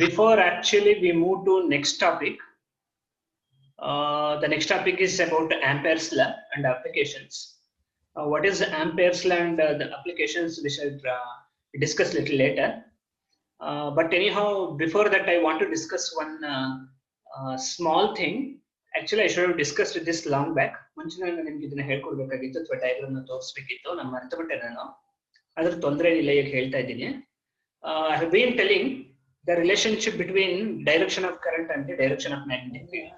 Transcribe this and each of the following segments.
before actually we move to next topic, the next topic is about Ampere's law and applications. What is Ampere's law and the applications we shall discuss little later. But anyhow, before that I want to discuss one small thing. Actually I should have discussed this long back. ಮುಂಚೆ ನಾನು ನಿಮಗೆ ಇದನ್ನ ಹೇಳ್ಕೊಡ್ಬೇಕಾಗಿತ್ತು ಅಥವಾ diagram ನ ತೋರಿಸಬೇಕಿತ್ತು. ನಾನು ಮರೆತುಬಿಟ್ಟೆ. ನಾನು ಅದರ ತೊಂದರೆ ಇಲ್ಲ, ಈಗ ಹೇಳ್ತಾ ಇದ್ದೀನಿ. I have been telling the relationship between direction of current and the direction of magnetic field.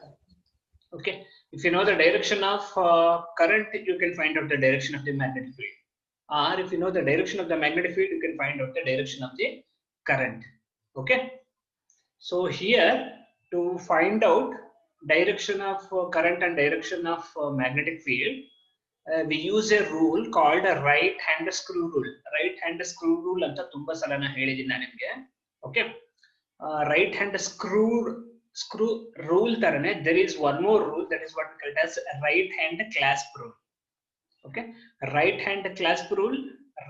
Okay, if you know the direction of current, you can find out the direction of the magnetic field, or if you know the direction of the magnetic field, you can find out the direction of the current. Okay, so here to find out direction of current and direction of magnetic field, we use a rule called a right hand screw rule. Right hand screw rule anta tumba sala na helidini ನಾನು ನಿಮಗೆ. Okay, right hand screw rule tarane there is one more rule, that is what we call as right hand clasp rule. Okay, right hand clasp rule,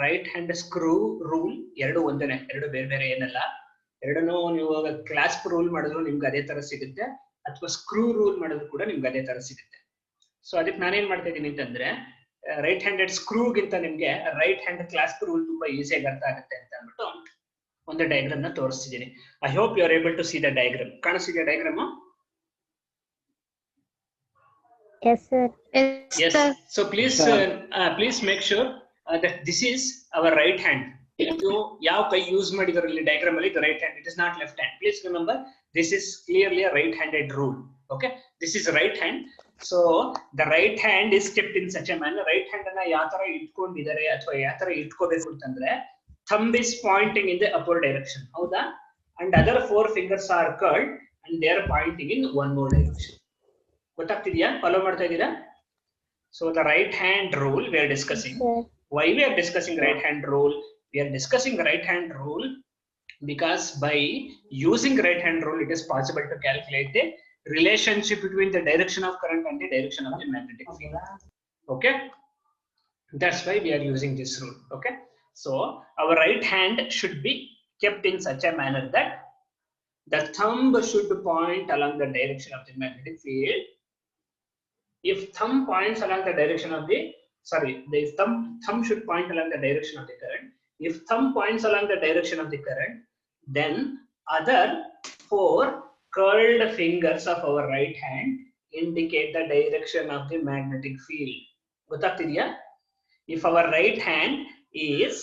right hand screw rule ಎರಡು ಒಂದೇನೆ, ಎರಡು ಬೇರೆ ಬೇರೆ ಏನಲ್ಲ. ಎರಡನ್ನೂ ನೀವು ಕ್ಲಾಸ್ಪ್ ರೂಲ್ ಮಾಡಿದ್ರು ನಿಮ್ಗೆ ಅದೇ ತರ ಸಿಗುತ್ತೆ, ಅಥವಾ ಸ್ಕ್ರೂ ರೂಲ್ ಮಾಡಿದ್ರು ಕೂಡ ನಿಮ್ಗೆ ಅದೇ ತರ ಸಿಗುತ್ತೆ. ಸೊ ಅದಕ್ಕೆ ನಾನೇನ್ ಮಾಡ್ತಾ ಇದ್ದೀನಿ ಅಂತಂದ್ರೆ, ರೈಟ್ ಹ್ಯಾಂಡೆಡ್ ಸ್ಕ್ರೂಗಿಂತ ನಿಮ್ಗೆ ರೈಟ್ ಹ್ಯಾಂಡ್ ಕ್ಲಾಸ್ಪ್ ರೂಲ್ ತುಂಬಾ ಈಸಿಯಾಗಿ ಅರ್ಥ ಆಗುತ್ತೆ ಅಂತ ಅಂದ್ಬಿಟ್ಟು ಒಂದು ಡಯಾಗ್ರಾಮ್ ನ ತೋರಿಸ್ತಿದ್ದೀನಿ. I hope you are able to see the diagram. ಕಾಣಿಸ್ತಿದೆಯಾ diagram? Yes, sir. Yes. So please make sure that this is our right hand. You ಯಾವ ಕೈ ಯೂಸ್ ಮಾಡಿದ್ರು ಇಲ್ಲಿ ಡಯಾಗ್ರಾಮ್ ಅಲ್ಲಿ, ಇದು right hand, it is not left hand. Please remember this is clearly a right handed rule. Okay, this is right hand. So the right hand is kept in such a manner. Right hand ಅನ್ನ ಯಾವ ತರ ಇಟ್ಕೊಂಡಿದ್ದಾರೆ ಅಥವಾ ಯಾವ ತರ ಇಟ್ಕೋಬೇಕು ಅಂತಂದ್ರೆ, thumb is pointing in the upward direction, ಹೌದಾ, and other four fingers are curled and they are pointing in one more direction. ಗೊತ್ತಾಗ್ತಿದೆಯಾ? ಫಾಲೋ ಮಾಡ್ತಾ ಇದ್ದೀರಾ? So the right hand rule we are discussing. Why we are discussing right hand rule? We are discussing right hand rule because by using right hand rule it is possible to calculate the relationship between the direction of current and the direction of the magnetic field. Okay, that's why we are using this rule. Okay, so our right hand should be kept in such a manner that the thumb should point along the direction of the magnetic field. If thumb points along the direction of the thumb should point along the direction of the current. If thumb points along the direction of the current, then other four curled fingers of our right hand indicate the direction of the magnetic field. ಗೊತ್ತಾಗ್ತಿದೆಯಾ? If our right hand is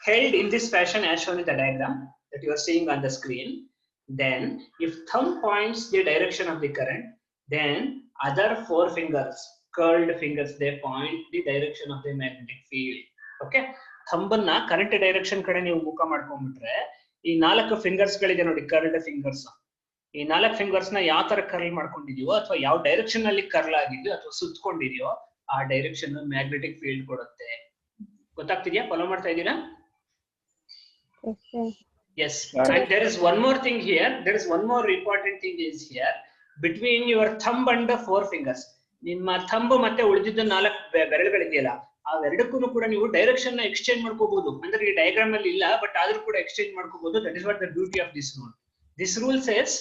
held in this fashion as shown in the diagram that you are seeing on the screen, then if thumb points the direction of the current, then other four fingers, curled fingers, they point the direction of the magnetic field. Okay, thumb ಅನ್ನ current direction ಕಡೆ ನೀವು ಮುಖ ಮಾಡ್ಕೊಂಡ್ಬಿಟ್ರೆ, ಈ 4 fingers ಗಳಿದೆ ನೋಡಿ, curled fingers. ಈ 4 fingers ನ ಯಾವ ತರ ಕರ್ಲ್ ಮಾಡ್ಕೊಂಡಿದೀವೋ ಅಥವಾ ಯಾವ ಡೈರೆಕ್ಷನ್ ಅಲ್ಲಿ ಕರ್ಲ್ ಆಗಿದೆಯೋ ಅಥವಾ ಸುತ್ತಕೊಂಡಿದೆಯೋ ಆ ಡೈರೆಕ್ಷನ್ ಮ್ಯಾಗ್ನೆಟಿಕ್ ಫೀಲ್ಡ್ ಕೊಡುತ್ತೆ. ಗೊತ್ತಾಗ್ತಿದ್ಯಾ? ಫಾಲೋ ಮಾಡ್ತಾ ಇದ್ದೀರಾ? Yes, and there is one more thing here. There is one more important thing is here. Between your thumb and the four fingers, ನಿಮ್ಮ ಥಂಬ್ ಮತ್ತೆ ಉಳಿದಿದ್ದ 4 ಬೆರಳುಗಳಿದೆಯಲ್ಲ, ಆ ಎರಡಕ್ಕೂ ಕೂಡ ನೀವು ಡೈರೆಕ್ಷನ್ ನ ಎಕ್ಸ್ಚೇಂಜ್ ಮಾಡ್ಕೋಬಹುದು. ಅಂದ್ರೆ ಈ ಡಯಾಗ್ರಾಮ್ ಅಲ್ಲಿ ಇಲ್ಲ, ಬಟ್ ಆದ್ರೂ ಕೂಡ ಎಕ್ಸ್ಚೇಂಜ್ ಮಾಡ್ಕೋಬಹುದು. That is what the beauty of this rule. This rule says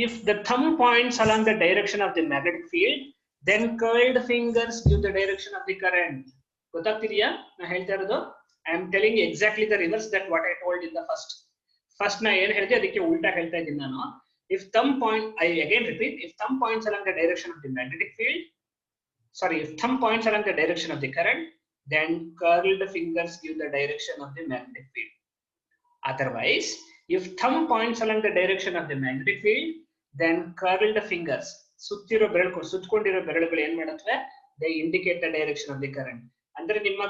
if the thumb points along the direction of the magnetic field, then curled fingers give the direction of the current. ಗೊತ್ತಾಗ್ತಿದೆಯಾ ನಾ ಹೇಳ್ತಾ ಇರೋದು? I am telling you exactly the reverse that what I told in the first ನಾ ಏನ್ ಹೇಳಿದೆ ಅದಕ್ಕೆ ಉಲ್ಟಾ ಹೇಳ್ತಾ ಇದ್ದೀನಿ ನಾನು. If thumb point, I again repeat, if thumb points along the direction of the magnetic field, if thumb points along the direction of the current, then curled fingers give the direction of the magnetic field. Otherwise, if thumb points along the direction of the magnetic field, then curled fingers, ಸುತ್ತಕೊಂಡಿರೋ ಬೆರಳುಗಳು ಏನ್ ಮಾಡುತ್ತವೆ, they indicate the direction of the current. ಅಂದ್ರೆ ನಿಮ್ಮ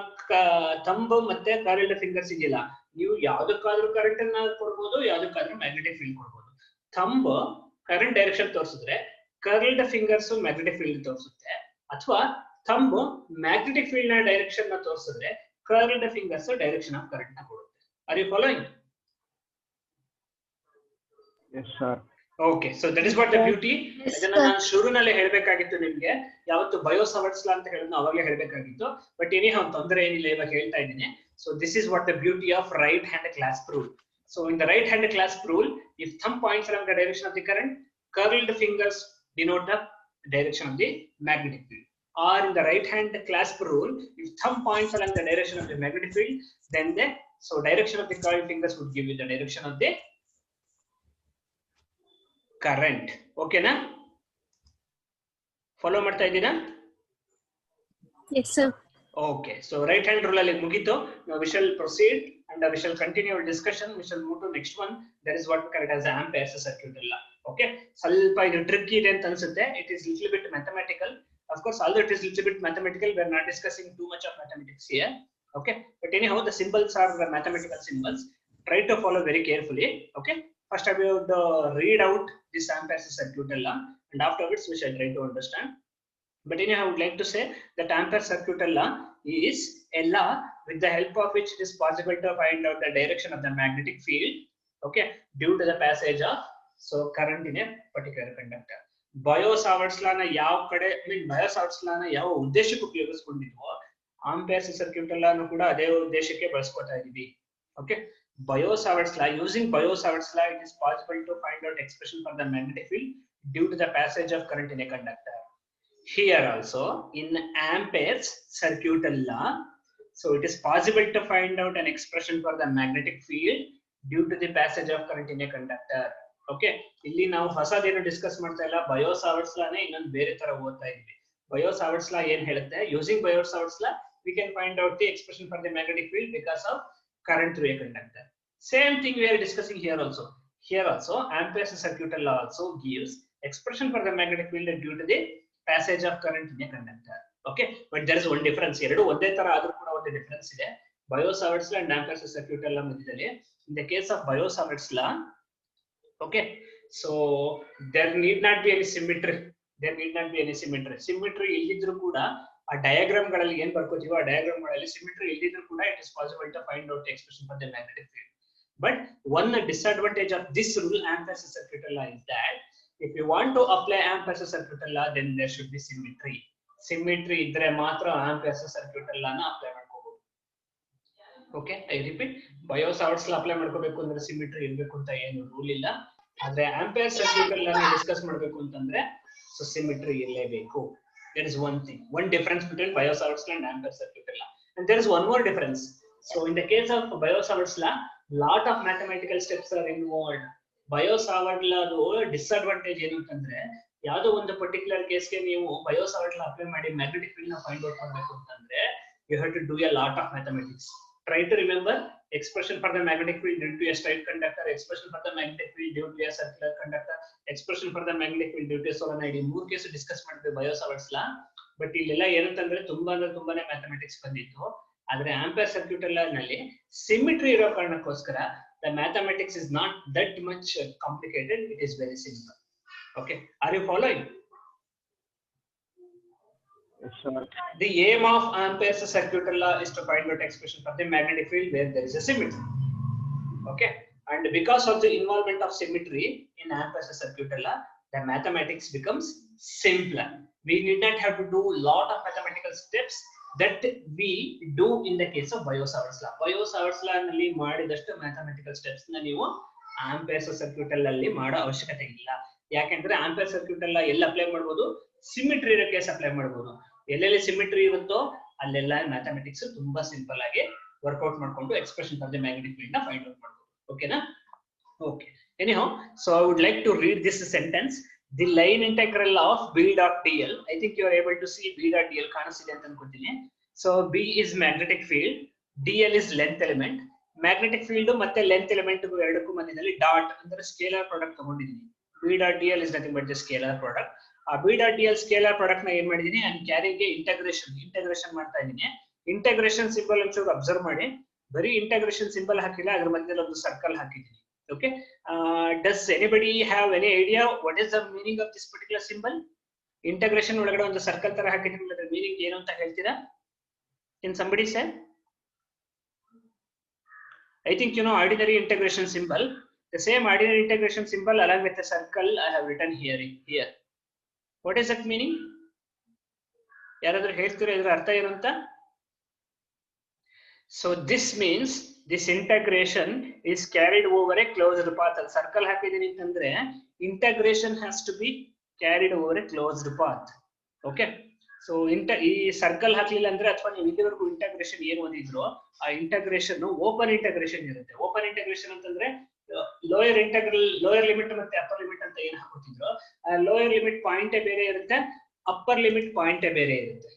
thumb ಮತ್ತೆ curled fingers ಇದೆಯಲ್ಲ, ನೀವು ಯಾವ್ದಕ್ಕಾದ್ರೂ current ಅನ್ನ ಕೊಡ್ಬೋದು, ಯಾವ್ದಕ್ಕಾದ್ರೂ ಮ್ಯಾಗ್ನೆಟಿಕ್ ಫೀಲ್ಡ್ ಕೊಡ್ಬೋದು. ಥಂಬ್ ಕರೆಂಟ್ ಡೈರೆಕ್ಷನ್ ತೋರಿಸಿದ್ರೆ ಕರ್ಲ್ಡ್ ಫಿಂಗರ್ಸ್ ಮ್ಯಾಗ್ನೆಟಿಕ್ ಫೀಲ್ಡ್ ತೋರಿಸುತ್ತೆ, ಅಥವಾ ಥಂಬ್ ಮ್ಯಾಗ್ನೆಟಿಕ್ ಫೀಲ್ಡ್ ನ ಡೈರೆಕ್ಷನ್ ನ ತೋರಿಸಿದ್ರೆ curled fingers direction of current ನ ಕೊಡುತ್ತೆ. Are you following? Yes, sir. Okay, so that is what the beauty. ಅದನ್ನ ನಾನು ಶುರುನಲ್ಲೇ ಹೇಳ್ಬೇಕಾಗಿತ್ತು ನಿಮ್ಗೆ, ಯಾವತ್ತು ಬಯೋಸವರ್ಟ್ಸ್ ಲಾ ಅಂತ ಹೇಳಿದ್ನೋ ಅವಾಗಲೇ ಹೇಳ್ಬೇಕಾಗಿತ್ತು. ಬಟ್ ಏನೇ ತೊಂದರೆ ಏನಿಲ್ಲ, ಇವಾಗ ಹೇಳ್ತಾ ಇದ್ದೀನಿ. So this is what the beauty of right hand clasp rule. So in the right hand clasp rule, if thumb points along the direction of the current, curled fingers denote the direction of the magnetic field. Or in the right hand clasp rule, if thumb points along the direction of the magnetic field, then the direction of the curled fingers would give you the direction of the current. Okay na? Follow ಮಾಡ್ತಾ ಇದ್ದೀರಾ? Yes, sir. Okay, so right hand rule ಅಲ್ಲಿ ಮುಗಿತು. Now we shall proceed and we shall continue our discussion. We shall move to next one. That is what we call it as Ampere's circuit law. Okay, ಸ್ವಲ್ಪ ಇದು tricky ಇದೆ ಅಂತ ಅನ್ಸುತ್ತೆ. It is little bit mathematical. Of course, although it is little bit mathematical, we are not discussing too much of mathematics here. Okay, but anyhow, the symbols are the mathematical symbols. Try to follow very carefully. Okay, first I will read out this Ampere's circuit law, and afterwards we shall try to understand. But anyhow, I would like to say that Ampere's circuit law is a law with the help of which it is possible to find out the direction of the magnetic field, okay, due to the passage of current in a particular conductor. Biot-Savart's law na yav kade, I mean Biot-Savart's law na yav uddeshakku upayogiskondiddvo, Ampere's circuit law nu kuda ade uddeshakke ಬಳಸ್ಕೊತಾ ಇದೀವಿ. Okay, Biot-Savart's law, using Biot-Savart's law, it is possible to find out expression for the magnetic field due to the passage of current in a conductor. Here also in Ampere's circuit law, so it is possible to find out an expression for the magnetic field due to the passage of current in a conductor. Okay, ಇಲ್ಲಿ ನಾವು ಹೊಸದೇನು discuss ಮಾಡ್ತಾ ಇಲ್ಲ, Biot-Savart's law ನೇ ಇನ್ನೊಂದು ಬೇರೆ ತರ ಓದ್ತಾ ಇದೀವಿ. Biot-Savart's law ಏನ್ ಹೇಳುತ್ತೆ, using Biot-Savart's law we can find out the expression for the magnetic field because of current through a conductor. Same thing we are discussing here also. Here also Ampere's circuit law also gives expression for the magnetic field due to the passage of current in a conductor. Okay, but there is one difference. ಎರಡು ಒಂದೇ ತರ ಆದ್ರೂ ಕೂಡ ಒಂದು difference ಇದೆ. Biot-Savart's law and Ampere's circuit law ಮಧ್ಯದಲ್ಲಿ, in the case of Biot-Savart's law, okay, so there need not be any symmetry. Symmetry ಇಲ್ಲಿದ್ರು ಕೂಡ ಆ ಡಯಾಗ್ರಾಮ್ ಗಳಲ್ಲಿ ಏನ್ ಬರ್ಕೋತೀವೋ ಆ ಡಯಾಗ್ರಾಮ್ ಗಳಲ್ಲಿ symmetry ಇಲ್ಲಿದ್ರು ಕೂಡ it is possible to find out the expression for the magnetic field. But one disadvantage of this rule, Ampere's circuit law, is that if you want to apply Ampere's circuit law, then there should be symmetry. Symmetry ಇದ್ರೆ ಮಾತ್ರ Ampere's circuit law ನ apply ಮಾಡ್ಕೋಬಹುದು. Okay, I repeat, Biot-Savart's law apply ಮಾಡ್ಕೋಬೇಕು ಅಂದ್ರೆ symmetry ಇರಬೇಕು ಅಂತ ಏನು rule ಇಲ್ಲ. ಆದ್ರೆ Ampere's circuit law ನ ಡಿಸ್ಕಸ್ ಮಾಡಬೇಕು ಅಂತಂದ್ರೆ symmetry ಇರಲೇಬೇಕು. There is one thing, one difference between Biot-Savart's law and Ampere's circuit law. And there is one more difference. So in the case of Biot-Savart's law, lot of mathematical steps are involved. Biot-Savart's law disadvantage ಏನು ಅಂತಂದ್ರೆ, ಯಾವುದೋ ಒಂದು particular ಕೇಸ್ಗೆ ನೀವು Biot-Savart's law apply ಮಾಡಿ magnetic field ನ find out ಮಾಡಬೇಕು ಅಂತಂದ್ರೆ you have to do a lot of mathematics. Try to remember expression for the magnetic field due to a straight conductor, expression for the magnetic field due to a circular conductor, expression for the magnetic field due to a solenoid. ಮೂರು case discuss ಮಾಡಿದ್ವಿ Biot-Savart's law. But ಇಲ್ಲೆಲ್ಲ ಏನಂತಂದ್ರೆ ತುಂಬಾನೇ mathematics ಬಂದಿತ್ತು. ಆದ್ರೆ Ampere's circuit law ನಲ್ಲಿ symmetry ಇರೋ ಕಾರಣಕ್ಕೋಸ್ಕರ the mathematics is not that much complicated, it is very simple. Okay, are you following? Yes, sir. The aim of Ampere's circuit law is to find out expression for the magnetic field where there is a symmetry. Okay, and because of the involvement of symmetry in Ampere's circuit law, the mathematics becomes simpler. We need not have to do a lot of mathematical steps that we do in the case of Biot-Savart's law. Biot-Savart's law ನಲ್ಲಿ ಮಾಡಿದಷ್ಟು mathematical steps ನ ನೀವು Ampere's circuit law ಅಲ್ಲಿ ಮಾಡೋ ಅವಶ್ಯಕತೆ ಇಲ್ಲ. ಯಾಕೆಂದ್ರೆ Ampere's circuit law ಎಲ್ಲಿ ಅಪ್ಲೈ ಮಾಡಬಹುದು, ಸಿಮಿಟ್ರಿ ಇರೋ ಕೇಸ್ ಅಪ್ಲೈ ಮಾಡಬಹುದು. ಎಲ್ಲೆಲ್ಲಿ ಸಿಮಿಟ್ರಿ ಇರುತ್ತೋ ಅಲ್ಲೆಲ್ಲ ಮ್ಯಾಥಮೆಟಿಕ್ಸ್ ತುಂಬಾ ಸಿಂಪಲ್ ಆಗಿ ವರ್ಕೌಟ್ ಮಾಡ್ಕೊಂಡು expression for the magnetic field ನ ಫೈಂಡ್ ಔಟ್ ಮಾಡಬಹುದು. ಓಕೆನಾ? Okay, anyhow, so I would like to read this sentence. The line integral of B dot dl, I think you are able to see B dot dl ಕಾಣಿಸ್ತಿದೆ ಅಂತ ಅನ್ಕೋತೀನಿ. So B is magnetic field, dl is length element. Magnetic field ಮತ್ತೆ length element ಎರಡಕ್ಕೂ ಮಧ್ಯದಲ್ಲಿ dot ಅಂದ್ರೆ scalar product ತಗೊಂಡಿದ್ದೀನಿ. B dot dl is nothing but the scalar product. ಆ B dot dl scalar product ನ ಏನ್ ಮಾಡಿದೀನಿ, ನಾನು ಕ್ಯಾರಿಗೆ ಇಂಟಗ್ರೇಷನ್ ಮಾಡ್ತಾ ಇದ್ದೀನಿ. ಇಂಟಗ್ರೇಷನ್ ಸಿಂಬಲ್ ಒಂಚೂರು ಅಬ್ಸರ್ವ್ ಮಾಡಿ, ಬರೀ ಇಂಟಗ್ರೇಷನ್ ಸಿಂಬಲ್ ಹಾಕಿಲ್ಲ, ಅದ್ರ ಮಧ್ಯದಲ್ಲಿ ಒಂದು ಸರ್ಕಲ್ ಹಾಕಿದ್ದೀನಿ. Okay, does anybody have any idea what is the meaning of this particular symbol? Integration ಒಳಗಡೆ ಒಂದು ಸರ್ಕಲ್ ತರ ಹಾಕಿದ್ದೀನಿ, ಅದರ ಮೀನಿಂಗ್ ಏನು ಅಂತ ಹೇಳ್ತೀರಾ? Can somebody say? I think you know ordinary integration symbol. The same ordinary integration symbol along with the circle I have written here. What is that meaning? ಯಾರಾದ್ರೂ ಹೇಳ್ತೀರಾ ಇದರ ಅರ್ಥ ಏನು ಅಂತ? So this means this integration is carried over a closed path. Circle ಹಾಕಿದೀನಿ ಅಂತಂದ್ರೆ integration has to be carried over a closed path. Okay, so ಈ circle ಹಾಕ್ಲಿಲ್ಲ ಅಂದ್ರೆ ಅಥವಾ ನೀವು ಇಲ್ಲಿವರೆಗೂ ಇಂಟಗ್ರೇಷನ್ ಏನು ಓದಿದ್ರು ಆ ಇಂಟಗ್ರೇಷನ್ ಓಪನ್ ಇಂಟಗ್ರೇಷನ್ ಇರುತ್ತೆ. ಓಪನ್ ಇಂಟಗ್ರೇಷನ್ ಅಂತಂದ್ರೆ ಲೋಯರ್ ಇಂಟಗ್ರಲ್, ಲೋಯರ್ ಲಿಮಿಟ್ ಮತ್ತೆ ಅಪ್ಪರ್ ಲಿಮಿಟ್ ಅಂತ ಏನ್ ಹಾಕೋತಿದ್ರು, ಲೋಯರ್ ಲಿಮಿಟ್ ಪಾಯಿಂಟೇ ಬೇರೆ ಇರುತ್ತೆ, ಅಪ್ಪರ್ ಲಿಮಿಟ್ ಪಾಯಿಂಟೇ ಬೇರೆ ಇರುತ್ತೆ.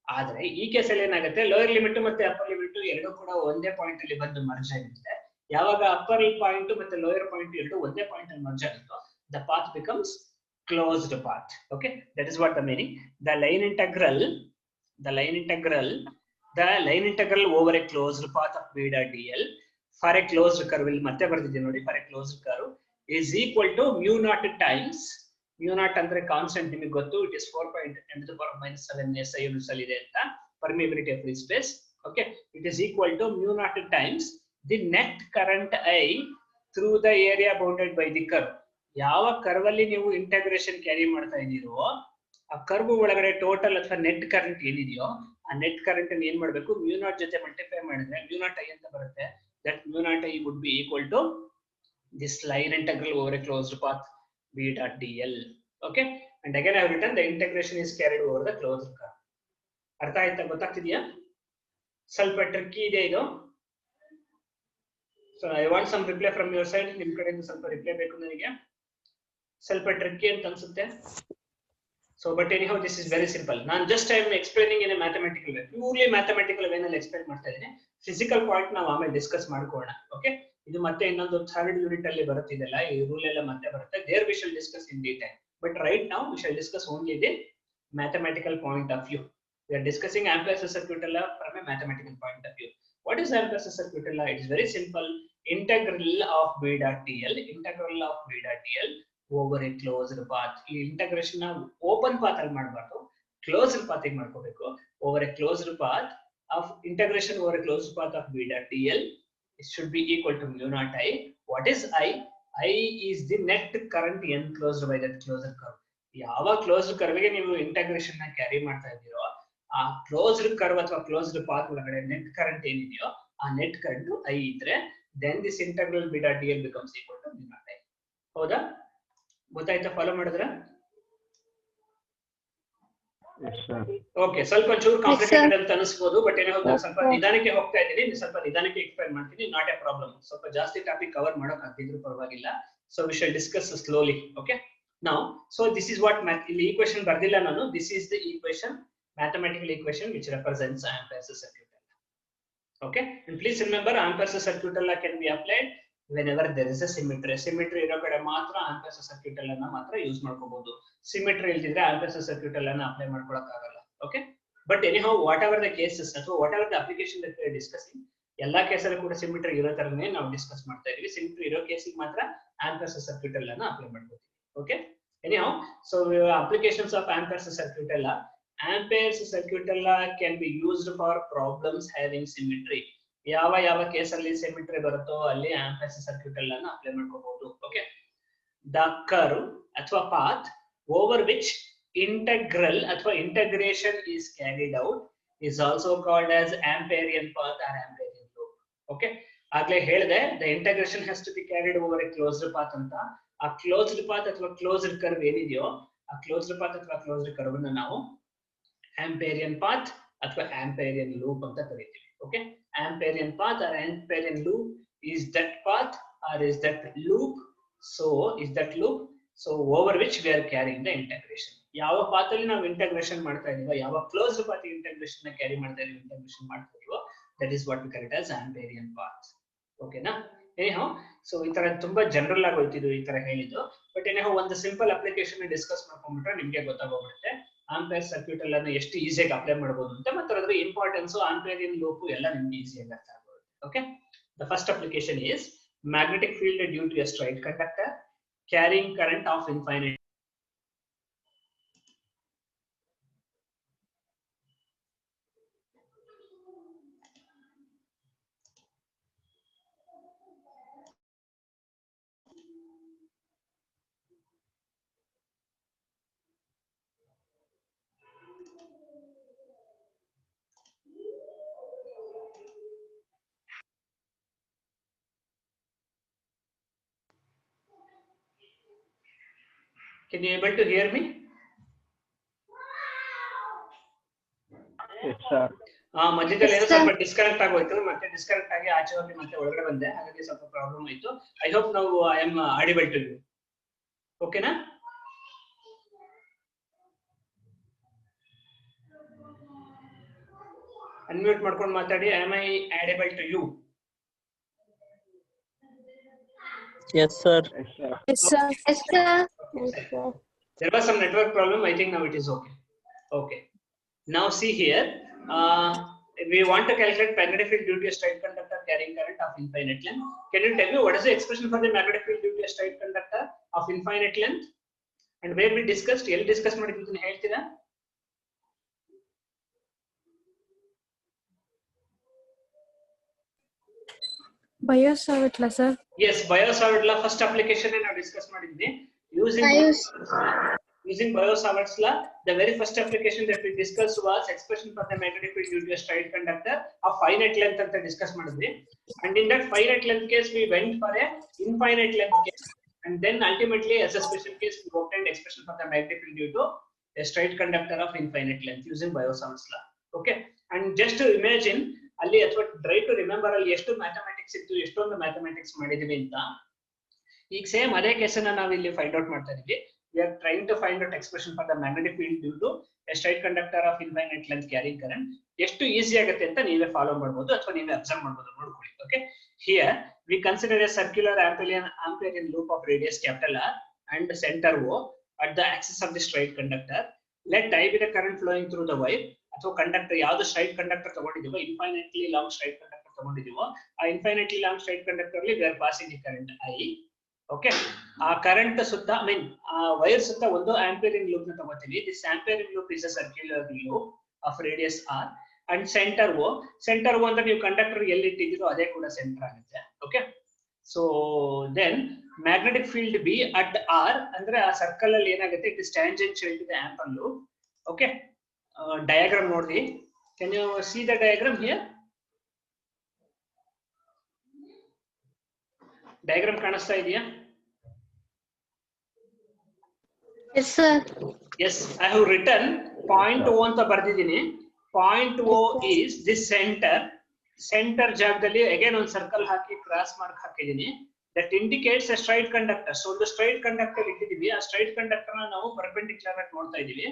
ಆದ್ರೆ ಈ ಕೇಸಲ್ಲಿ ಏನಾಗುತ್ತೆ, ಲೋಯರ್ ಲಿಮಿಟ್ ಮತ್ತೆ ಅಪ್ಪರ್ ಲಿಮಿಟ್ ಎರಡು ಕೂಡ ಒಂದೇ ಪಾಯಿಂಟ್ ಅಲ್ಲಿ ಬಂದು ಮರ್ಜ್ ಆಗುತ್ತೆ. ಯಾವಾಗ ಅಪ್ಪರ್ ಪಾಯಿಂಟ್ ಮತ್ತೆ ಲೋಯರ್ ಪಾಯಿಂಟ್ ಎರಡು ಒಂದೇ ಪಾಯಿಂಟ್ ಅಲ್ಲಿ ಮರ್ಜ್ ಆಗುತ್ತೋ the path becomes closed path. Okay, that is what the meaning. The line integral over a closed path of b dot dl for a closed curve, ಇಲ್ಲಿ ಮತ್ತೆ ಬರ್ತಿದೆ ನೋಡಿ, for a closed curve is equal to mu naught times, mu naught ಅಂದ್ರೆ constant ನಿಮಗೆ ಗೊತ್ತು, it is 4.10 to the power minus 7 SI units ಅಲ್ಲಿ ಇದೆ ಅಂತ, permeability of free space. Okay, it is equal to mu naught times the net current I through the area bounded by the curve. ಯಾವ curve ಅಲ್ಲಿ ನೀವು integration carry ಮಾಡ್ತಾ ಇದೀರೋ ಆ curve ಒಳಗಡೆ total ಅಥವಾ ನೆಟ್ ಕರೆಂಟ್ ಏನಿದೆಯೋ ಆ ನೆಟ್ ಕರೆಂಟ್ ಅನ್ನು ಏನ್ ಮಾಡ್ಬೇಕು, ಮ್ಯೂ ನಾಟ್ ಜೊತೆ ಮಲ್ಟಿಪ್ಲೈ ಮಾಡಿದ್ರೆ ಮ್ಯೂ ನಾಟ್ ಐ ಅಂತ ಬರುತ್ತೆ. That mu naught i would be equal to this line integral over a closed path b dot dl. Okay, and again I have written the integration is carried over the closed curve. ಅರ್ಥ ಆಯ್ತಾ, ಗೊತ್ತಾಗ್ತಿದ್ಯಾ? ಸ್ವಲ್ಪ tricky ಇದೆ ಇದು. So I want some reply from your side. ನಿಮ್ ಕಡೆಯಿಂದ ಸ್ವಲ್ಪ reply ಬೇಕು ನನಗೆ, ಸ್ವಲ್ಪ ಟ್ರಿಕ್ಕಿ ಅಂತ ಅನ್ಸುತ್ತೆ. So but anyhow this is very simple. ನಾನು just I am explaining in a mathematical way, purely mathematical way ನಲ್ಲಿ ಎಕ್ಸ್ಪ್ಲೈನ್ ಮಾಡ್ತಾ ಇದ್ದೀನಿ. ಫಿಸಿಕಲ್ ಪಾಯಿಂಟ್ ನಾವು ಆಮೇಲೆ ಡಿಸ್ಕಸ್ ಮಾಡ್ಕೊಳ್ಳೋಣ. ಓಕೆ, ಇದು ಮತ್ತೆ ಇನ್ನೊಂದು ಥರ್ಡ್ ಯೂನಿಟ್ ಅಲ್ಲಿ ಬರುತ್ತಿದೆಲ್ಲ, ಈ ರೂಲ್ ಎಲ್ಲ ಮತ್ತೆ ಬರುತ್ತೆ. There we shall discuss in detail, but right now we shall discuss only the mathematical point of view. We are discussing Ampere's circuit law from a mathematical point of view. What is Ampere's circuit law? It is very simple. Integral of b dot dl, integral of b dot dl over a closed path. ಈ integration ನ open path ಅಲ್ಲಿ ಮಾಡಬಾರ್ದು, closed path ಗೆ ಮಾಡ್ಕೋಬೇಕು. Over a closed path of integration over a closed path of b dot dl, it should be equal to mu naught I. What is I? I is the net current enclosed by that closed curve. ಯಾವ closed curve ಗೆ ನೀವು integration ನ carry ಮಾಡ್ತಾ ಇದ್ದೀರೋ ಆ closed curve ಅಥವಾ closed path ಒಳಗಡೆ net current ಏನಿದೆಯೋ ಆ ನೆಟ್ ಕರೆಂಟ್ I ಇದ್ರೆ then this integral b dot dl becomes equal to mu naught I. ಹೌದಾ, ಗೊತ್ತಾಯ್ತಾ? ಫಾಲೋ ಮಾಡಿದ್ರ? ಓಕೆ, ಸ್ವಲ್ಪ ಚೂರು ಕಾಂಪ್ಲಿಕೇಟೆಡ್ ಅಂತ ಅನಿಸಬಹುದು, ಬಟ್ ಏನೋ ಸ್ವಲ್ಪ ನಿಧಾನಕ್ಕೆ ಹೋಗ್ತಾ ಇದ್ದೀನಿ, ಸ್ವಲ್ಪ ನಿಧಾನಕ್ಕೆ ಎಕ್ಸ್ಪ್ಲೈನ್ ಮಾಡ್ತೀನಿ. Not A problem. ಸ್ವಲ್ಪ ಜಾಸ್ತಿ ಟಾಪಿಕ್ ಕವರ್ ಮಾಡೋಕೆ ಆಗ್ತಿದ್ರು ಪರವಾಗಿಲ್ಲ. So we shall discuss slowly. Okay, now so this is what ಇಲ್ಲಿ ಈಕ್ವೇಷನ್ ಬರ್ದಿಲ್ಲ ನಾನು. This is the equation, mathematical equation which represents Ampere's circuit law. Okay, and please remember Ampere's circuit law can be applied whenever there is a symmetry. Symmetry ಇರೋ ಕಡೆ ಮಾತ್ರ Ampere's circuit law ನ ಮಾತ್ರ use ಮಾಡ್ಕೋಬಹುದು. Symmetry ಇಲ್ದಿದ್ರೆ Ampere's circuit law ನ apply ಮಾಡ್ಕೊಳ್ಳೋಕೆ ಆಗಲ್ಲ. Okay, but anyhow whatever the cases ಅಥವಾ whatever the application that we are discussing, ಎಲ್ಲಾ ಕೇಸಲ್ಲೂ ಕೂಡ ಸಿಮಿಟ್ರಿ ಇರೋ ತರನೇ ನಾವು ಡಿಸ್ಕಸ್ ಮಾಡ್ತಾ ಇದೀವಿ. ಸಿಮಿಟ್ರಿ ಇರೋ ಕೇಸಿಗೆ ಮಾತ್ರ Ampere's circuit law ನ ಅಪ್ಲೈ ಮಾಡ್ಕೋತೀವಿ. Okay, anyhow so applications of Ampere's circuit law. Ampere's circuit law can be used for problems having symmetry. ಯಾವ ಕೇಸಲ್ಲಿ ಸಿಮಿಟ್ರಿ ಬರುತ್ತೋ ಅಲ್ಲಿ Ampere's circuit law ನ ಅಪ್ಲೈ ಮಾಡ್ಕೋಬಹುದು. ಓಕೆ, the curve ಅಥವಾ path over which integral ಅಥವಾ integration is carried out is also called as Amperian path or Amperian loop. Okay, ಆಗ್ಲೇ ಹೇಳಿದೆ the integration has to be carried over a closed path ಅಂತ. ಆ closed path ಅಥವಾ closed curve ಏನಿದೆಯೋ ಆ closed path ಅಥವಾ closed curve ಅನ್ನು ನಾವು Amperian path ಅಥವಾ Amperian loop ಅಂತ ಕರೀತೀವಿ. Okay, Amperian path or Amperian loop is that path or is that loop. So is that loop so over which we are carrying the integration. ಯಾವ path ಅಲ್ಲಿ ನಾವು integration ಮಾಡ್ತಾ ಇದೀವೋ, ಯಾವ closed path integration ನ carry ಮಾಡ್ತಾ ಇದೀವಿ, integration ಮಾಡ್ತಾ ಇದೀವೋ, that is what we call it as Amperian path. ಓಕೆನಾ? anyhow so ಈ ತರ ತುಂಬಾ ಜನರಲ್ ಆಗಿ ಹೋಯ್ತಿದ್ದು ಈ ತರ ಹೇಳಿದ್ದು, ಬಟ್ anyhow ಒಂದು ಸಿಂಪಲ್ ಅಪ್ಲಿಕೇಶನ್ ಡಿಸ್ಕಸ್ ಮಾಡ್ಕೊಂಡ್ಬಿಟ್ರೆ ನಿಮ್ಗೆ ಗೊತ್ತಾಗೋಗ್ಬಿಡುತ್ತೆ Ampere's circuit law ನ ಎಷ್ಟು ಈಸಿಯಾಗಿ ಅಪ್ಲೈ ಮಾಡಬಹುದು ಅಂತ, ಮತ್ತೆ ಅದರ ಇಂಪಾರ್ಟೆನ್ಸ್, Amperian loop ಎಲ್ಲ ನಿಮ್ಗೆ ಈಸಿಯಾಗಿ ಅರ್ಥ ಆಗುತ್ತೆ. Okay, the first application is magnetic field due to a straight conductor carrying current of infinite Can you able to hear me? Yes, sir. ಮಧ್ಯದಲ್ಲಿ ಏನೋ Yes, sir. ಸ್ವಲ್ಪ ಡಿಸ್ಕನೆಕ್ಟ್ ಆಗೋಯ್ತು, ಮತ್ತೆ ಡಿಸ್ಕನೆಕ್ಟ್ ಆಗಿ ಆಚೆ ಹೋಗಿ ಮತ್ತೆ ಒಳಗಡೆ ಬಂದೆ, ಹಾಗಾಗಿ ಸ್ವಲ್ಪ ಪ್ರಾಬ್ಲಮ್ ಆಯ್ತು. ಐ ಹೋಪ್ ನಾವು I am audible to you. ಓಕೆನಾ? ಅನ್ಮ್ಯೂಟ್ ಮಾಡ್ಕೊಂಡು ಮಾತಾಡಿ. Am I audible to you? Yes, sir. Yes, sir. Yes, sir. Yes, sir. Yes, sir. There was some network problem. I think now it is okay. Okay. Now see here. We want to calculate magnetic field due to a straight conductor carrying current of infinite length. Can you tell me what is the expression for the magnetic field due to a straight conductor of infinite length? And where we discussed, ಎಲ್ಲಿ discuss ಮಾಡಿದ್ದು ಹೇಳ್ತೀರಾ? Bio-Savart law, sir. Yes, Bio-Savart law first application ನಾವು discuss ಮಾಡಿದ್ವಿ. Using Bio-Savart's law, the very first application that we discussed was expression for the magnetic field due to a straight conductor of finite length ಅಂತ discuss ಮಾಡಿದ್ವಿ. And in that finite length case, we went for a infinite length case, and then ultimately as a special case, we obtained expression for the magnetic field due to a straight conductor of infinite length using Bio-Savart's law. Okay, and just to imagine ಅಲ್ಲಿ ಅಥವಾ try to remember ಅಲ್ಲಿ ಎಷ್ಟು mathematics ಇತ್ತು, ಎಷ್ಟೊಂದು mathematics ಮಾಡಿದೀವಿ ಅಂತ. ಈಗ same ಅದೇ ಕೇಸನ್ನ ನಾವು ಇಲ್ಲಿ ಫೈಂಡ್ ಔಟ್ ಮಾಡ್ತಾ ಇದೀವಿ. We are trying to find out expression for the magnetic field due to a straight conductor of infinite length carrying current. ಎಷ್ಟು ಈಸಿ ಆಗುತ್ತೆ ಅಂತ ನೀವೇ ಫಾಲೋ ಮಾಡಬಹುದು ಅಥವಾ ನೀವೇ ಅಬ್ಸರ್ವ್ ಮಾಡಬಹುದು, ನೋಡ್ಕೊಳ್ಳಿ. Okay, here we consider a circular Amperian loop of radius capital R and center O at the axis of the straight conductor. Let I be the current flowing through the wire. ಅಥವಾ conductor ಯಾವ್ದು straight conductor ತಗೊಂಡಿದೀವೋ, infinitely long straight conductor ತಗೊಂಡಿದೀವೋ, ಆ infinitely long straight conductor ಅಲ್ಲಿ we are passing the current I. Okay, ಆ current ಸುತ್ತ ಆ wire ಸುತ್ತ ಒಂದು ಆಂಪಿಯರಿನ್ ಲೂಪ್ ನ ತಗೋತೀವಿ. This Amperian loop is a circular loop of radius R and centre O. Centre O ಅಂದ್ರೆ ನೀವು ಕಂಡಕ್ಟರ್ ಎಲ್ಲಿ ಇಟ್ಟಿದ್ದೀರೋ ಅದೇ ಕೂಡ ಸೆಂಟರ್ ಆಗುತ್ತೆ. Okay, so then magnetic field B at R ಅಂದ್ರೆ ಆ ಸರ್ಕಲ್ ಅಲ್ಲಿ ಏನಾಗುತ್ತೆ, it is tangential to the Ampere loop. Okay, diagram ನೋಡಿ. Can you see the diagram here? Diagram ಕಾಣಿಸ್ತಾ ಇದೆಯಾ? Yes, sir. Yes, I have written point O ಅಂತ ಬರ್ದಿದ್ದೀನಿ. Point O is this center. Center ಜಾಗದಲ್ಲಿ again ಒಂದು circle ಹಾಕಿ cross mark ಹಾಕಿದ್ದೀನಿ. That indicates a straight conductor. So ಒಂದು straight conductor ಇಟ್ಟಿದ್ದೀವಿ. ಆ straight conductor ನ ನಾವು ಪರ್ಪೆಂಡಿಕ್ಯುಲರ್ ಆಗಿ ನೋಡ್ತಾ ಇದೀವಿ.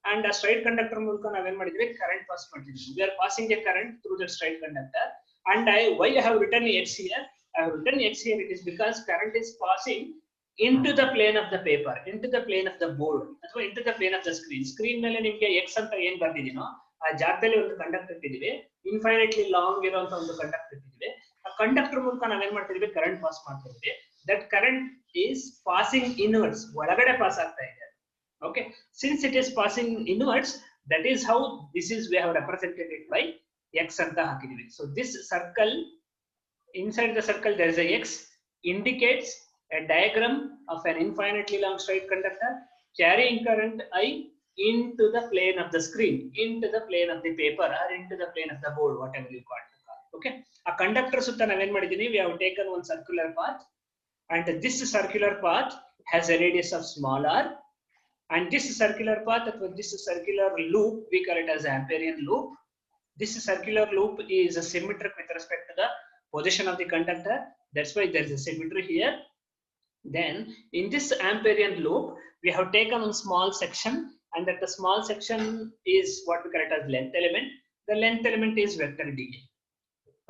And a straight conductor ಮೂಲಕ ನಾವೇನ್ ಮಾಡಿದ್ವಿ, ಕರೆಂಟ್ ಪಾಸ್ ಮಾಡ್ತಿದ್ವಿ. We are passing a current through that straight conductor. And why I have written X here? I have written X here. It is because current is passing into the plane of the paper, into the plane of the board, ಅಥವಾ into the plane of the screen. Screen ಮೇಲೆ ನಿಮ್ಗೆ X ಅಂತ ಏನ್ ಬರ್ದಿದೀನೋ ಆ ಜಾಗದಲ್ಲಿ ಒಂದು conductor ಇಟ್ಟಿದೀವಿ. Infinitely long ಇರುವಂತ ಒಂದು ಕಂಡಕ್ಟರ್ ಇಟ್ಟಿದೀವಿ. ಆ ಕಂಡಕ್ಟರ್ ಮೂಲಕ ನಾವೇನ್ ಮಾಡ್ತಿದೀವಿ, ಕರೆಂಟ್ ಪಾಸ್ ಮಾಡ್ತಿದೀವಿ. That current is passing inwards, ಒಳಗಡೆ ಪಾಸ್ ಆಗ್ತಾ ಇದೆ. Okay, since it is passing inwards, that is how this is we have represented it by X anta hakidivi. So this circle, inside the circle there is a X, indicates a diagram of an infinitely long straight conductor carrying current I into the plane of the screen, into the plane of the paper, or into the plane of the board, whatever you call it. Okay, a conductor sutta naven madidini, we have taken one circular path, and this circular path has a radius of small r. And this circular path, or this circular loop, we call it as Amperian loop. This circular loop is symmetric with respect to the position of the conductor. That's why there is a symmetry here. Then, in this Amperian loop, we have taken a small section, and that the small section is what we call it as length element. The length element is vector dA.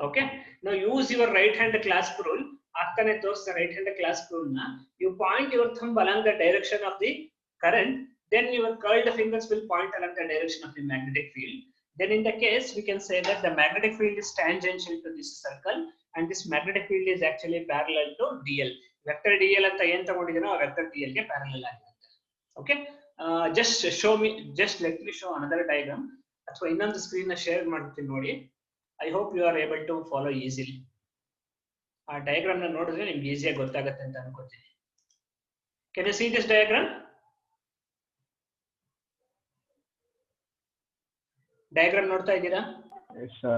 Okay. Now use your right hand clasp rule. After the right hand clasp rule, you point your thumb along the direction of the current, then your curled fingers will point along the direction of the magnetic field. Then in the case, we can say that the magnetic field is tangential to this circle, and this magnetic field is actually parallel to dl. Vector dl anta ಏನು ತಗೊಂಡಿದ್ದೀನೋ ಆ vector dl ಗೆ parallel ಆಗಿರುತ್ತೆ. Okay, just let me show another diagram. ಅಥವಾ ಇನ್ನೊಂದು screen ನ share ಮಾಡ್ತೀನಿ ನೋಡಿ. I hope you are able to follow easily. ಆ ಡಯಾಗ್ರಾಮ್ ನ ನೋಡಿದ್ರೆ ನಿಮ್ಗೆ ಈಸಿಯಾಗಿ ಗೊತ್ತಾಗುತ್ತೆ ಅಂತ ಅನ್ಕೋತೀನಿ. Can you see this diagram? Diagram ನೋಡ್ತಾ ಇದ್ದೀರಾ? Yes, sir.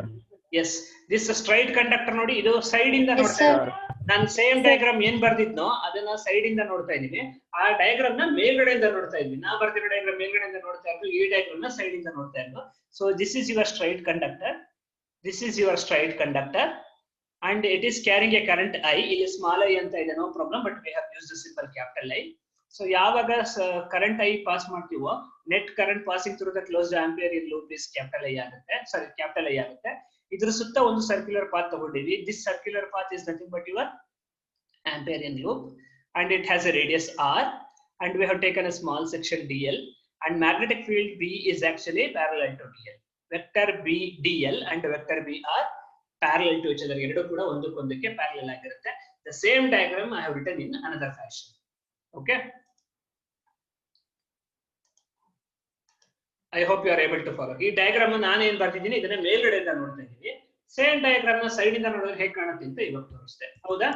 Yes, this straight conductor ನೋಡಿ, ಇದು ಸೈಡ್ ಇಂದ ನೋಡ್ತಾ ಇದ್ದೀರಾ? ನಾನು ಸೇಮ್ ಡಯಾಗ್ರಾಮ್ ಏನ್ ಬರ್ದಿದ್ನೋ ಅದನ್ನ ಸೈಡ್ ಇಂದ ನೋಡ್ತಾ ಇದೀನಿ, ಆ ಡಯಾಗ್ರಾಮ್ ನ ಮೇಲ್ಗಡೆಯಿಂದ ನೋಡ್ತಾ ಇದ್ವಿ. ನಾ ಬರ್ದಿರೋ ಡಯಾಗ್ರಾಮ್ ಮೇಲ್ಗಡೆಯಿಂದ ನೋಡ್ತಾ ಇದ್ದು, ಈ ಡಯಾಗ್ರಾಮ್ ನ ಸೈಡ್ ಇಂದ ನೋಡ್ತಾ ಇದ್ದು. So this is your straight conductor, this is your straight conductor and it is carrying a current I. ಇಲ್ಲಿ small I ಅಂತ ಇದೆ, no problem, but we have used the symbol capital I. So ಯಾವಾಗ current I pass ಮಾಡ್ತೀವೋ net current passing through the closed Amperian loop is capital I ಆಗುತ್ತೆ, sorry capital I ಆಗುತ್ತೆ. ಇದ್ರ ಸುತ್ತ ಒಂದು circular path ತಗೊಂಡಿವಿ. This circular path is nothing but your Amperian loop and it has a radius R and we have taken a small section dl and magnetic field B is actually parallel to dl. Vector B dl and vector B are parallel to each other. ಎರಡು ಕೂಡ ಒಂದಕ್ಕೊಂದಕ್ಕೆ parallel ಆಗಿರುತ್ತೆ. The same diagram I have written in another fashion. Okay, I hope you are able to follow. ಈ diagram ನಾನು ಏನ್ ಬರ್ತಿದ್ದೀನಿ ಇದನ್ನ ಮೇಲ್ಗಡೆಯಿಂದ ನೋಡ್ತಾ ಇದ್ದೀನಿ. ಸೇಮ್ ಡಯಾಗ್ರಾಮ್ ನ ಸೈಡ್ ಇಂದ ನೋಡಿದ್ರೆ ಹೇಗೆ ಕಾಣುತ್ತೆ ಅಂತ ಇವಾಗ ತೋರಿಸ್ತೆ. ಹೌದಾ?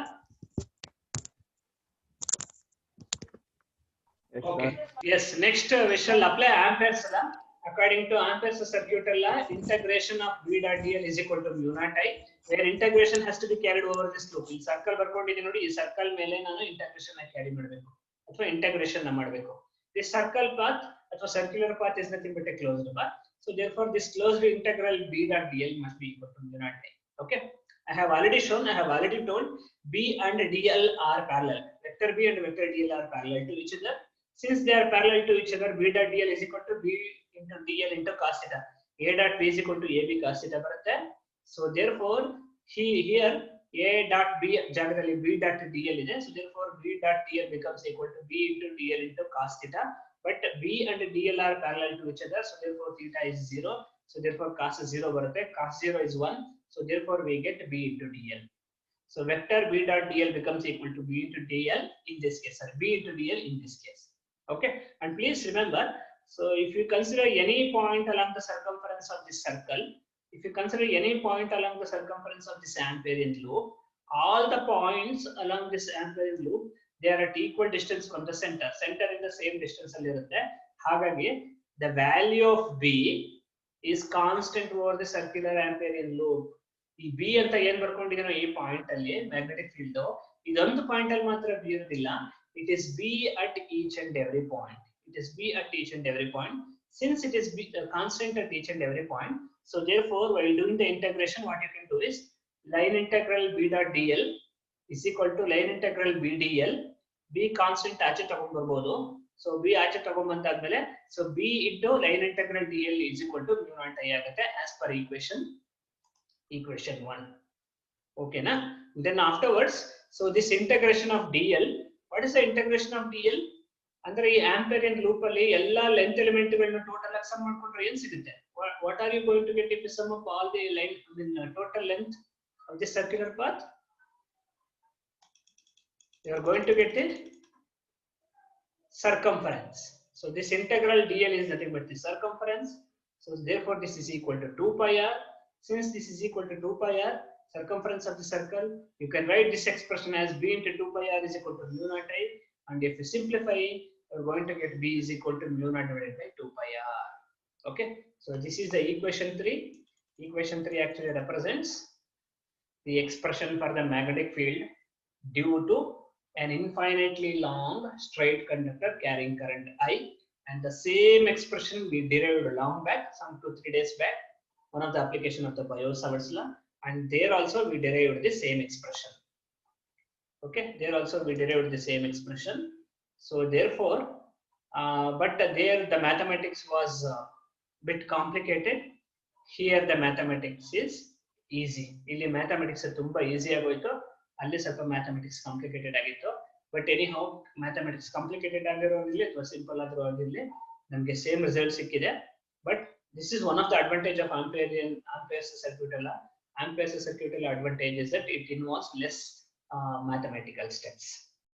Okay. Yes. Next we shall apply Ampere's law. According to Ampere's circuit law, integration of B dot dl is equal to mu naught I, where integration has to be carried over this loop. ಈ circle ಬರ್ಕೊಂಡಿದ್ದೀನಿ ನೋಡಿ, ಈ circle ಮೇಲೆ ನಾನು integration ನ carry ಮಾಡಬೇಕು ಅಥವಾ integration ನ ಮಾಡಬೇಕು. This circle path ಅಥವಾ circular path is nothing but a closed path. So therefore this closed integral B dot dl must be equal to mu naught I. Okay. I have already told B and dl are parallel. Vector B and vector dl are parallel to each other. Since they are parallel to each other, B dot dl is equal to B into dl into cos theta. A dot B is equal to AB cos theta ಬರುತ್ತೆ. So therefore here A dot B ಜಾಗದಲ್ಲಿ B dot dl ಇದೆ. So therefore B dot dl becomes equal to B into dl into cos theta. But B and dl are parallel to each other. So therefore theta is 0. So therefore cos is 0 ಬರುತ್ತೆ. Cos 0 is 1. So therefore we get B into dl. So vector B dot dl becomes equal to B into dl in this case. Sorry, B into dl in this case. Okay, and please remember, so if you consider any point along the circumference of this circle, if you consider any point along the circumference of this Amperian loop, all the points along this Amperian loop, they are at equal distance from the center. Center in the same distance ಅಲ್ಲಿ ಇರುತ್ತೆ. ಹಾಗಾಗಿ the value of B is constant over the circular Amperian loop. ಈ B ಅಂತ ಏನ್ ಬರ್ಕೊಂಡಿದ್ದೀನೋ ಈ point ಅಲ್ಲಿ magnetic field, ಇದೊಂದು point ಅಲ್ಲಿ ಮಾತ್ರ B ಇರೋದಿಲ್ಲ. It is B at each and every point. It is B at each and every point. Since it is B, constant at each and every point, so therefore while doing the integration, what you can do is line integral B dot dl is equal to line integral B dl. B constant ಆಚೆ ತಗೊಂಡು ಬರ್ಬೋದು. So B ಆಚೆ ತಗೊಂಡು ಬಂದಾದ್ಮೇಲೆ so B into line integral dl is equal to mu naught I ಆಗುತ್ತೆ as per equation 1. Okay na? Then afterwards, so this integration of dl, what is the integration of dl? ಅಂದ್ರೆ ಈ ಆಂಪೇರಿಯನ್ loop ಅಲ್ಲಿ ಎಲ್ಲಾ length element ಗಳನ್ನ total ಆಗಿ some ಮಾಡ್ಕೊಂಡ್ರೆ ಏನ್ ಸಿಗುತ್ತೆ? What are you going to get if you sum up all the total length of this circular path? You are going to get the circumference. So this integral dl is nothing but the circumference. So therefore this is equal to 2 pi r. Since this is equal to 2 pi r, circumference of the circle, you can write this expression as B into 2 pi r is equal to mu naught I. And if you simplify, you're going to get B is equal to mu naught divided by 2 pi r. Okay, so this is the equation 3. Equation 3 actually represents the expression for the magnetic field due to an infinitely long straight conductor carrying current I. And the same expression we derived long back, some 2-3 days back, one of the application of the Biot-Savart's law. And there also we derived the same expression. Okay, there also we derived the same expression. So therefore, but there the mathematics was bit complicated. Here the mathematics is easy. Illi mathematics tumba easy agoytu, alli ಸ್ವಲ್ಪ mathematics complicated ಆಗಿತ್ತು. But anyhow, mathematics complicated ಆಗಿರೋದಿಲ್ಲ ಅಥವಾ simple ಆಗಿರೋದಿಲ್ಲ, ನಮಗೆ same result ಸಿಕ್ಕಿದೆ. But this is one of the advantage of Ampere's circuit law. Ampere's circuit law advantage is that it involves less mathematical steps.